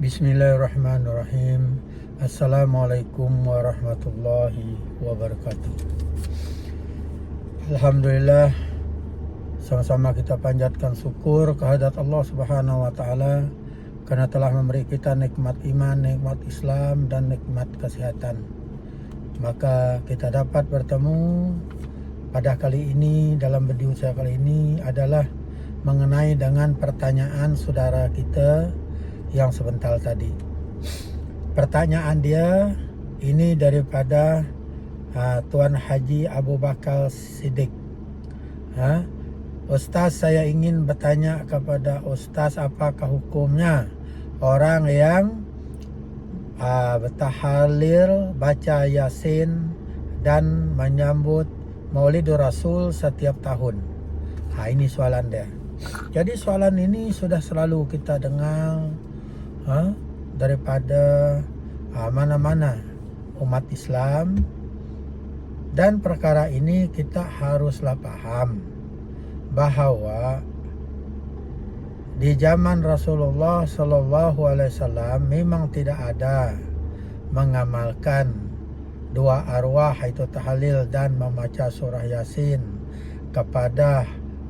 Bismillahirrahmanirrahim. Assalamualaikum warahmatullahi wabarakatuh. Alhamdulillah, sama-sama kita panjatkan syukur kehadirat Allah Subhanahu wa taala karena telah memberi kita nikmat iman, nikmat Islam dan nikmat kesehatan. Maka kita dapat bertemu pada kali ini dalam video saya kali ini adalah mengenai dengan pertanyaan saudara kita yang sebentar tadi. Pertanyaan dia ini daripada Tuan Haji Abu Bakar Siddiq. Ustaz, saya ingin bertanya kepada Ustaz, apakah hukumnya orang yang bertahlil, baca Yasin dan menyambut Maulidur Rasul setiap tahun? Ini soalan dia. Jadi soalan ini sudah selalu kita dengar daripada mana-mana umat Islam, dan perkara ini kita haruslah paham bahawa di zaman Rasulullah Sallallahu Alaihi Wasallam memang tidak ada mengamalkan dua arwah, itu tahlil dan membaca surah Yasin kepada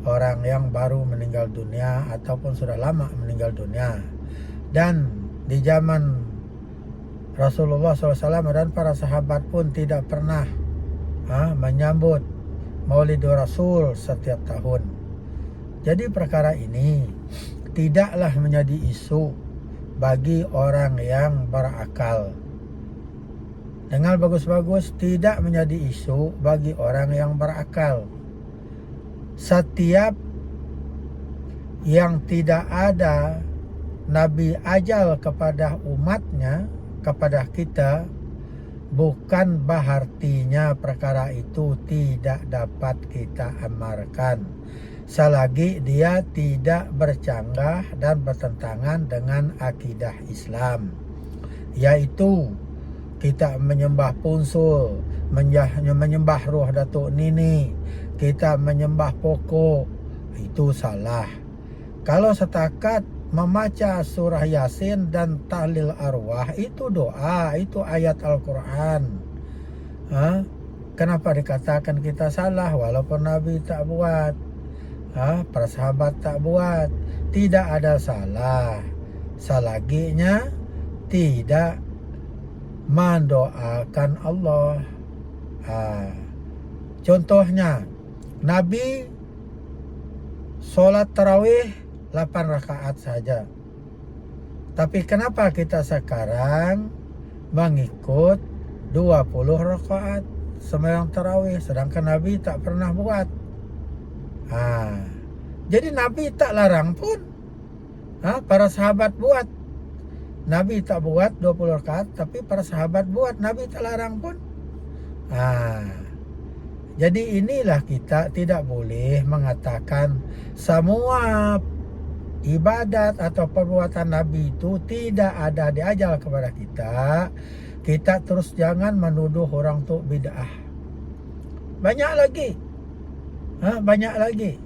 orang yang baru meninggal dunia ataupun sudah lama meninggal dunia. Dan di zaman Rasulullah SAW dan para sahabat pun tidak pernah menyambut Maulidur Rasul setiap tahun. Jadi perkara ini tidaklah menjadi isu bagi orang yang berakal. Dengan bagus-bagus, tidak menjadi isu bagi orang yang berakal. Setiap yang tidak ada Nabi ajal kepada umatnya, kepada kita, bukan berartinya perkara itu tidak dapat kita amalkan selagi dia tidak bercanggah dan bertentangan dengan akidah Islam, yaitu kita menyembah punsul, menyembah roh Datuk Nini, kita menyembah pokok, itu salah. Kalau setakat membaca surah Yasin dan tahlil arwah, itu doa, itu ayat Al-Quran. Kenapa dikatakan kita salah walaupun Nabi tak buat, para sahabat tak buat? Tidak ada salah selaginya tidak mendoakan Allah. Contohnya Nabi solat tarawih 8 rakaat saja. Tapi kenapa kita sekarang mengikut 20 rakaat sembahyang tarawih, sedangkan Nabi tak pernah buat? Jadi Nabi tak larang pun, para sahabat buat. Nabi tak buat 20 rakaat, tapi para sahabat buat. Nabi tak larang pun. Jadi inilah kita tidak boleh mengatakan semua ibadat atau perbuatan Nabi itu tidak ada diajar kepada kita. Kita terus jangan menuduh orang tu bid'ah. Banyak lagi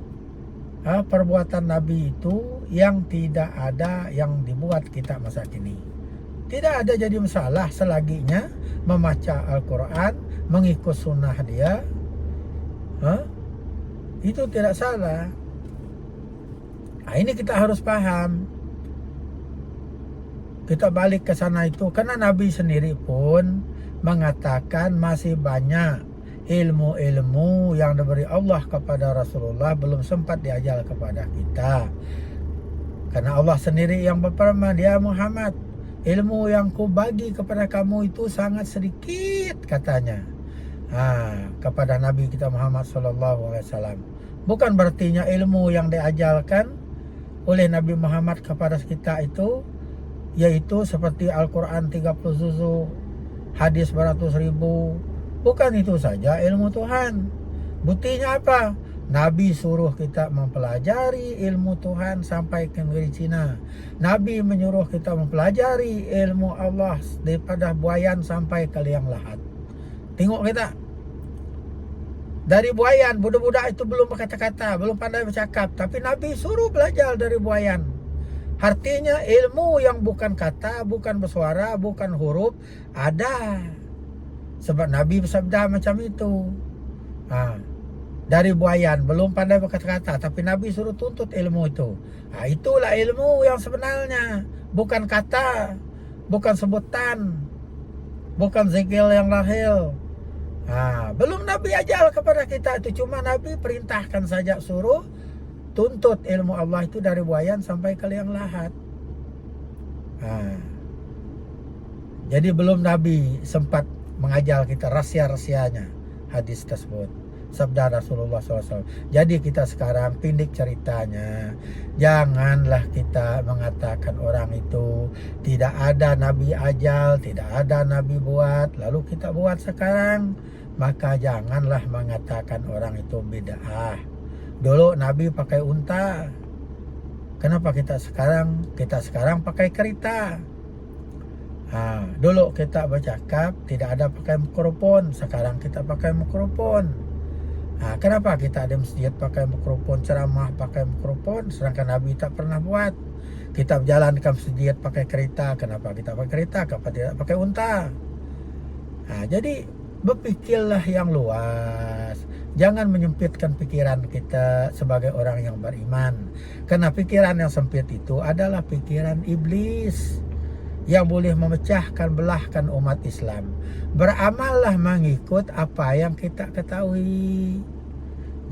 perbuatan Nabi itu yang tidak ada yang dibuat kita masa kini. Tidak ada jadi masalah selaginya membaca Al-Quran, mengikut sunnah dia. Itu tidak salah. Ini kita harus paham. Kita balik ke sana itu karena Nabi sendiri pun mengatakan masih banyak ilmu-ilmu yang diberi Allah kepada Rasulullah belum sempat diajar kepada kita. Karena Allah sendiri yang berfirman, "Ya Muhammad, ilmu yang ku bagi kepada kamu itu sangat sedikit," katanya. Kepada Nabi kita Muhammad SAW. Bukan berartinya ilmu yang diajarkan oleh Nabi Muhammad kepada kita itu, yaitu seperti Al-Quran 30 juzuk, hadis beratus ribu. Bukan itu saja ilmu Tuhan. Buktinya apa? Nabi suruh kita mempelajari ilmu Tuhan sampai ke negeri Cina. Nabi menyuruh kita mempelajari ilmu Allah daripada buayan sampai ke liang lahat. Tengok kita. Dari buayan, budak-budak itu belum berkata-kata, belum pandai bercakap, tapi Nabi suruh belajar dari buayan. Artinya ilmu yang bukan kata, bukan bersuara, bukan huruf, ada. Sebab Nabi bersabda macam itu. Dari buayan, belum pandai berkata-kata, tapi Nabi suruh tuntut ilmu itu. Itulah ilmu yang sebenarnya. Bukan kata, bukan sebutan, bukan zikir yang lahir. Belum Nabi ajar kepada kita itu, cuma Nabi perintahkan saja, suruh tuntut ilmu Allah itu dari buayan sampai ke liang lahat. Jadi belum Nabi sempat mengajar kita rahasia-rahasianya hadis tersebut, sabda Rasulullah SAW. Jadi kita sekarang pindik ceritanya, janganlah kita mengatakan orang itu tidak ada Nabi ajal, tidak ada Nabi buat, lalu kita buat sekarang. Maka janganlah mengatakan orang itu bid'ah. Dulu Nabi pakai unta, kenapa kita sekarang pakai kereta? Dulu kita bercakap tidak ada pakai mikrofon, sekarang kita pakai mikrofon. Kenapa kita ada masjid pakai mikrofon, ceramah pakai mikrofon, sedangkan Nabi tak pernah buat? Kita berjalan ke masjid pakai kereta, kenapa kita pakai kereta, kenapa tidak pakai unta? Jadi berpikirlah yang luas, jangan menyempitkan pikiran kita sebagai orang yang beriman, karena pikiran yang sempit itu adalah pikiran iblis yang boleh memecahkan belahkan umat Islam. Beramallah mengikut apa yang kita ketahui.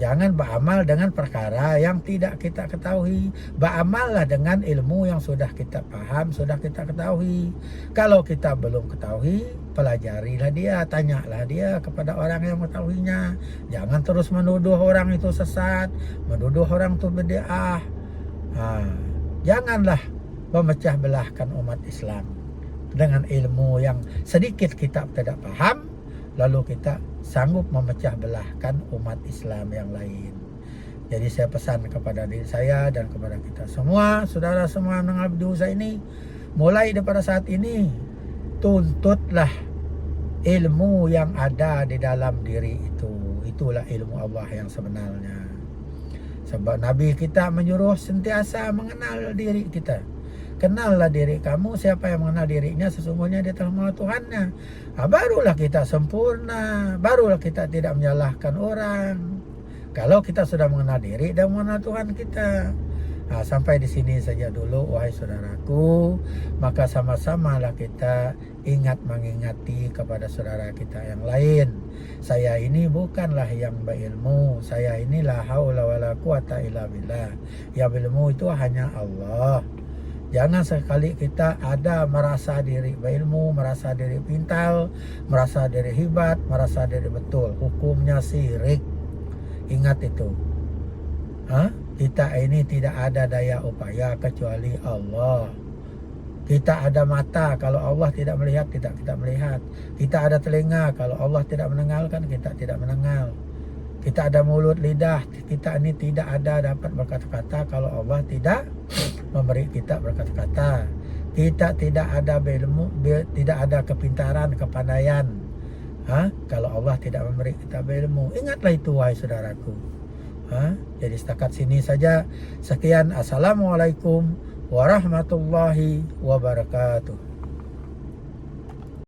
Jangan beramal dengan perkara yang tidak kita ketahui. Beramallah dengan ilmu yang sudah kita paham, sudah kita ketahui. Kalau kita belum ketahui, pelajarilah dia, tanyalah dia kepada orang yang mengetahuinya. Jangan terus menuduh orang itu sesat, menuduh orang itu bid'ah. Janganlah memecah belahkan umat Islam dengan ilmu yang sedikit kita tidak paham, lalu kita sanggup memecah belahkan umat Islam yang lain. Jadi saya pesan kepada diri saya dan kepada kita semua, saudara semua mendengar dosa ini, mulai daripada saat ini, tuntutlah ilmu yang ada di dalam diri itu. Itulah ilmu Allah yang sebenarnya. Sebab Nabi kita menyuruh sentiasa mengenal diri kita. Kenallah diri kamu, siapa yang mengenal dirinya sesungguhnya dia telah mengenal Tuhannya. Barulah kita sempurna, barulah kita tidak menyalahkan orang. Kalau kita sudah mengenal diri dan mengenal Tuhan kita. Sampai di sini saja dulu wahai saudaraku. Maka sama-samalah kita ingat mengingati kepada saudara kita yang lain. Saya ini bukanlah yang berilmu, saya ini la haula wala quwata illa billah. Yang berilmu itu hanya Allah. Jangan sekali kita ada merasa diri berilmu, merasa diri pintar, merasa diri hebat, merasa diri betul. Hukumnya syirik. Ingat itu. Kita ini tidak ada daya upaya kecuali Allah. Kita ada mata, kalau Allah tidak melihat, kita melihat. Kita ada telinga, kalau Allah tidak mendengarkan, kita tidak mendengar. Kita ada mulut, lidah, kita ini tidak ada dapat berkata-kata kalau Allah tidak memberi kita berkata-kata. Kita tidak ada ilmu, tidak ada kepintaran, kepandaian. Kalau Allah tidak memberi kita ilmu. Ingatlah itu wahai saudaraku. Jadi setakat sini saja. Sekian, assalamualaikum warahmatullahi wabarakatuh.